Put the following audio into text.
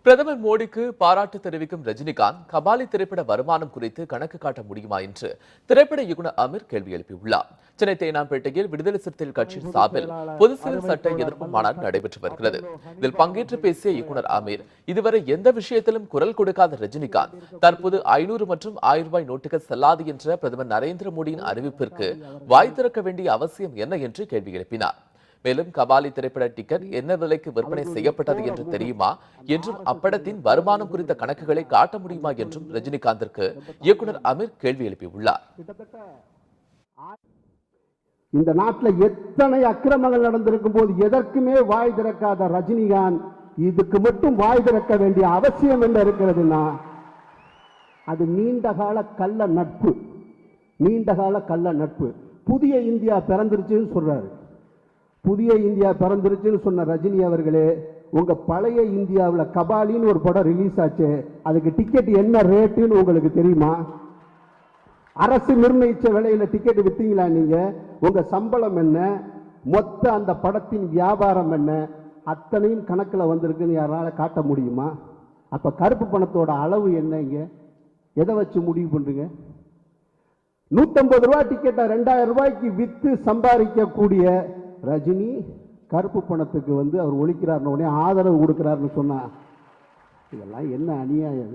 பிரதமர் மோடிக்கு பாராட்டு தெரிவிக்கும் ரஜினிகாந்த் கபாலி திரைப்பட வருமானம் குறித்து கணக்கு காட்ட முடியுமா என்று திரைப்பட இயக்குநர் அமீர் கேள்வி எழுப்பியுள்ளார். சென்னை தேனாம்பேட்டையில் விடுதலை சிறுத்தைகள் கட்சியின் சார்பில் பொது சிவில் சட்ட எதிர்ப்பு மாநாடு நடைபெற்று வருகிறது. இதில் பங்கேற்று பேசிய இயக்குநர் அமீர், இதுவரை எந்த விஷயத்திலும் குரல் கொடுக்காத ரஜினிகாந்த் தற்போது 500 மற்றும் 1000 ரூபாய் நோட்டுகள் செல்லாது என்ற பிரதமர் நரேந்திர மோடியின் அறிவிப்பிற்கு வாய் திறக்க வேண்டிய அவசியம் என்ன என்று கேள்வி எழுப்பினார். மேலும் கபாலி திரைப்பட டிக்கெட் என்ன விலைக்கு விற்பனை செய்யப்பட்டது என்று தெரியுமா என்றும் அப்படத்தின் வருமானம் குறித்த கணக்குகளை காட்ட முடியுமா என்றும் ரஜினிகாந்திற்கு இயக்குநர் அமீர் கேள்வி எழுப்பியுள்ளார். இந்த நாட்டில் எத்தனை அக்கிரமங்கள் நடந்திருக்கும் போது எதற்குமே வாய் திறக்காத ரஜினிகாந்த் இதுக்கு மட்டும் வாய் திறக்க வேண்டிய அவசியம் என்ன இருக்கிறதுனா அது நீண்டகால கள்ள நட்பு. நீண்டகால கள்ள நட்பு. புதிய இந்தியா பிறந்துருச்சுன்னு சொல்றாரு. புதிய இந்தியா பிறந்துருச்சுன்னு சொன்ன ரஜினி அவர்களே, உங்க பழைய இந்தியாவில் கபாலின்னு ஒரு படம் ரிலீஸ் ஆச்சு, அதுக்கு டிக்கெட் என்ன ரேட்டுன்னு உங்களுக்கு தெரியுமா? அரசு நிர்ணயிச்ச விலையில டிக்கெட் வித்தீங்களா? நீங்க உங்க சம்பளம் என்ன, மொத்த அந்த படத்தின் வியாபாரம் என்ன, அத்தனையும் கணக்கில் வந்திருக்குன்னு யாரால காட்ட முடியுமா? அப்ப கருப்பு பணத்தோட அளவு என்னங்க? எதை வச்சு முடிவு பண்றீங்க? 150 ரூபாய் டிக்கெட்டை 2000 ரூபாய்க்கு வித்து சம்பாதிக்கக்கூடிய ரஜினி கருப்பு பணத்துக்கு அவர் ஒழிக்கிறார், ஆதரவு கொடுக்கிறார்னு சொன்னா இதெல்லாம் என்ன அநியாயம்?